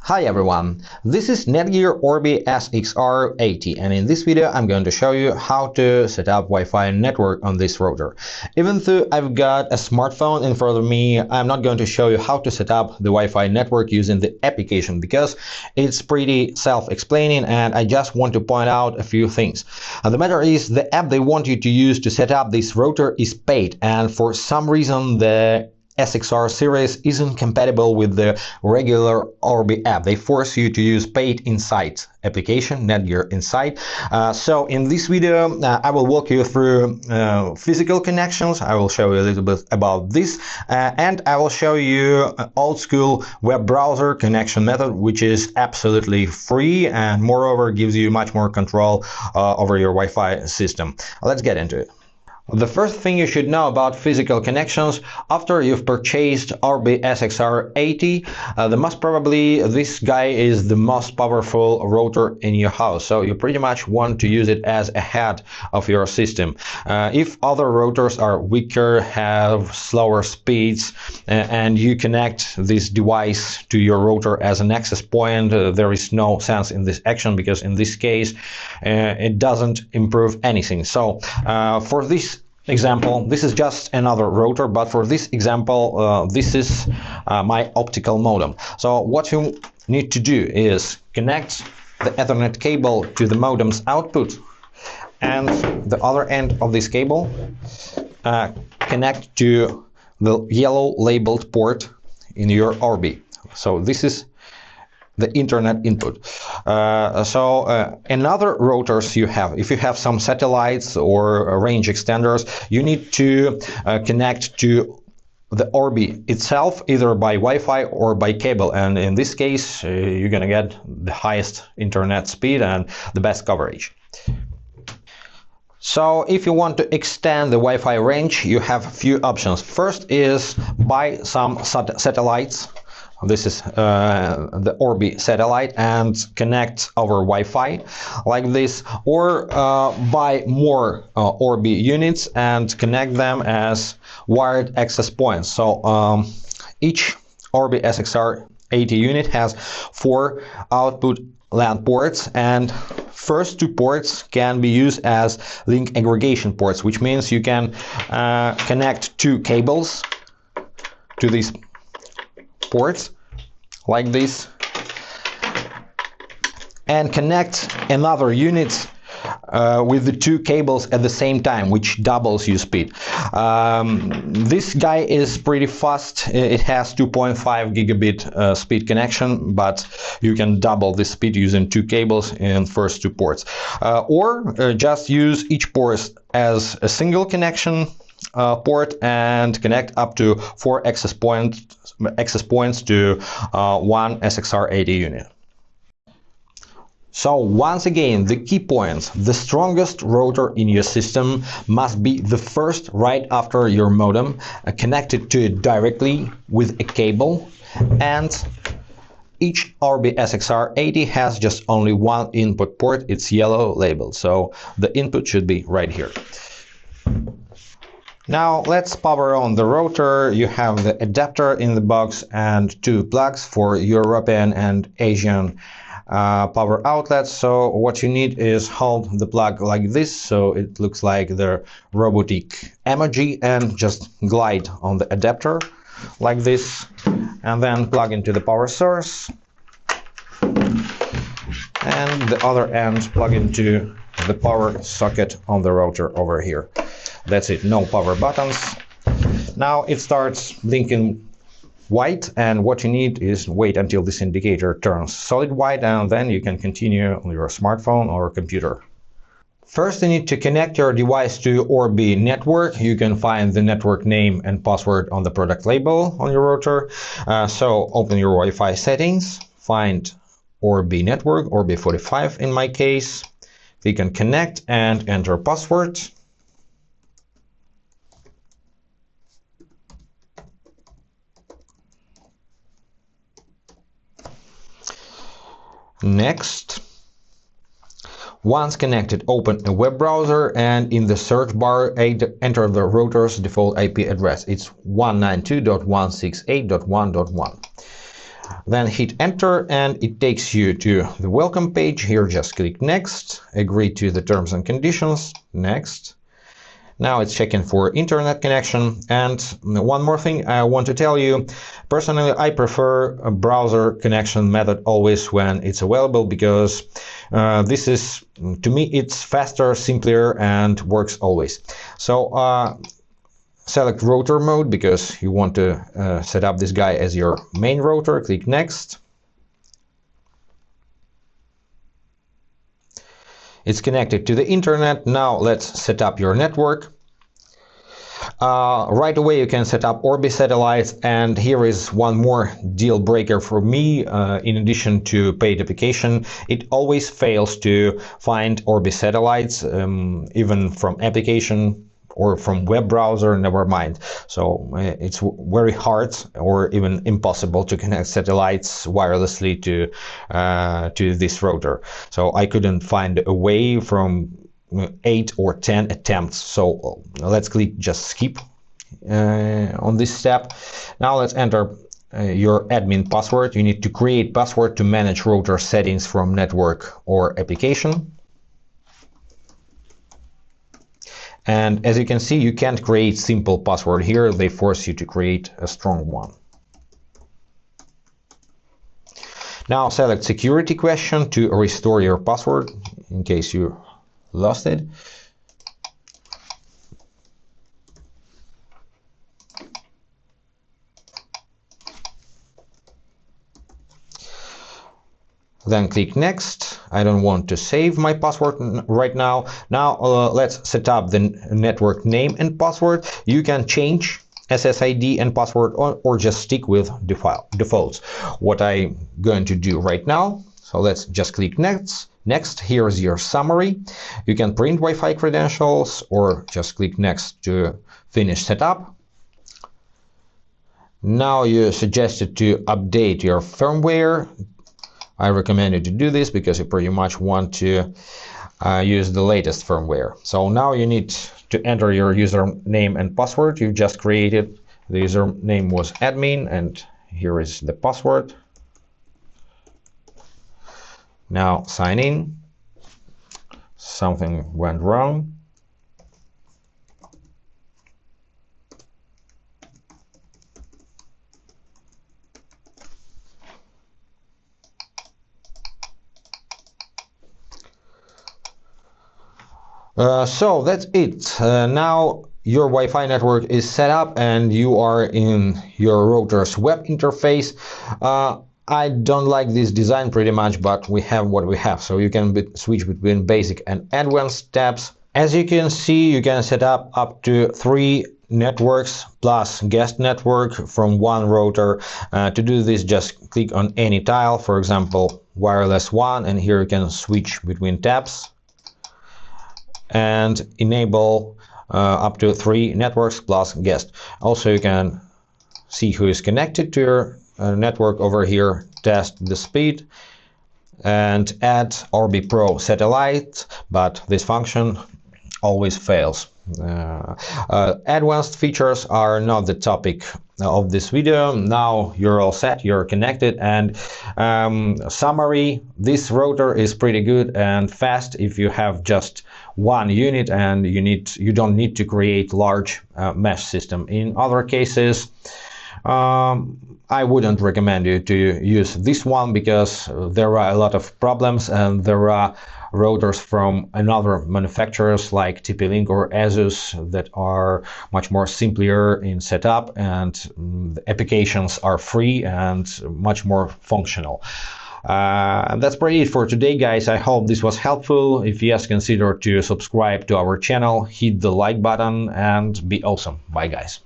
Hi everyone, this is Netgear Orbi SXR80 and in this video I'm going to show you how to set up Wi-Fi network on this router. Even though I've got a smartphone in front of me, I'm not going to show you how to set up the Wi-Fi network using the application because it's pretty self-explaining and I just want to point out a few things. The matter is the app they want you to use to set up this router is paid, and for some reason the SXR series isn't compatible with the regular Orbi app. They force you to use paid Insight application, Netgear Insight. So in this video, I will walk you through physical connections. I will show you a little bit about this, and I will show you an old school web browser connection method, which is absolutely free and moreover gives you much more control over your Wi-Fi system. Let's get into it. The first thing you should know about physical connections: after you've purchased Orbi SXR80, the most probably this guy is the most powerful router in your house, so you pretty much want to use it as a head of your system. If other routers are weaker, have slower speeds, and you connect this device to your router as an access point, there is no sense in this action because in this case it doesn't improve anything. So for this example, this is just another router, but for this example, this is my optical modem. So what you need to do is connect the Ethernet cable to the modem's output, and the other end of this cable connect to the yellow labeled port in your Orbi. So this is the internet input. Another routers you have, if you have some satellites or range extenders, you need to connect to the Orbi itself, either by Wi-Fi or by cable, and in this case you're gonna get the highest internet speed and the best coverage. So if you want to extend the Wi-Fi range, you have a few options. First is buy some satellites. This is the Orbi satellite, and connect over Wi-Fi like this, or buy more Orbi units and connect them as wired access points. So each Orbi SXR80 unit has 4 output LAN ports, and first 2 ports can be used as link aggregation ports, which means you can connect 2 cables to these ports like this and connect another unit with the 2 cables at the same time, which doubles your speed. This guy is pretty fast. It has 2.5 gigabit speed connection, but you can double the speed using 2 cables in first 2 ports, or just use each port as a single connection port and connect up to 4 access points to one SXR80 unit. So once again, the key points: the strongest router in your system must be the first right after your modem, connected to it directly with a cable, and each Orbi SXR80 has just only one input port. It's yellow labeled, so the input should be right here. Now let's power on the router. You have the adapter in the box and 2 plugs for European and Asian power outlets. So what you need is hold the plug like this, so it looks like the robotic emoji, and just glide on the adapter like this, and then plug into the power source, and the other end plug into the power socket on the router over here. That's it, no power buttons. Now it starts blinking white, and what you need is wait until this indicator turns solid white, and then you can continue on your smartphone or computer. First, you need to connect your device to Orbi network. You can find the network name and password on the product label on your router. So open your Wi-Fi settings, find Orbi network, Orbi 45 in my case. Click on connect and enter password. Next, once connected, open a web browser and in the search bar enter the router's default IP address. It's 192.168.1.1. Then hit enter and it takes you to the welcome page. Here just click next, agree to the terms and conditions, next. Now it's checking for internet connection. And one more thing I want to tell you, personally I prefer a browser connection method always when it's available, because this is, to me, it's faster, simpler, and works always. So select router mode because you want to set up this guy as your main router. Click next. It's connected to the internet. Now let's set up your network. Right away you can set up Orbi satellites, and here is one more deal breaker for me. In addition to paid application, it always fails to find Orbi satellites, even from application or from web browser, never mind. So it's very hard or even impossible to connect satellites wirelessly to this router. So I couldn't find a way from 8 or 10 attempts. So let's click just skip on this step. Now let's enter your admin password. You need to create password to manage router settings from network or application. And as you can see, you can't create simple password here. They force you to create a strong one. Now select security question to restore your password in case you lost it. Then click next. I don't want to save my password right now. Now let's set up the network name and password. You can change SSID and password or just stick with defaults. What I'm going to do right now. So let's just click next. Next, here's your summary. You can print Wi-Fi credentials or just click next to finish setup. Now you're suggested to update your firmware. I recommend you to do this because you pretty much want to use the latest firmware. So now you need to enter your username and password you just created. The username was admin and here is the password. Now sign in. Something went wrong. So that's it. Now your Wi-Fi network is set up and you are in your router's web interface. I don't like this design pretty much, but we have what we have. So you can switch between basic and advanced tabs. As you can see, you can set up to 3 networks plus guest network from one router. To do this, just click on any tile, for example, wireless 1, and here you can switch between tabs and enable up to 3 networks plus guest. Also, you can see who is connected to your network over here, test the speed, and add Orbi Pro satellite, but this function always fails. Advanced features are not the topic of this video. Now you're all set, you're connected, and summary, this router is pretty good and fast if you have just one unit and you don't need to create large mesh system. In other cases, I wouldn't recommend you to use this one because there are a lot of problems and there are routers from another manufacturers like TP-Link or Asus that are much more simpler in setup, and the applications are free and much more functional. That's pretty it for today, guys. I hope this was helpful. If yes, consider to subscribe to our channel, hit the like button, and be awesome. Bye, guys.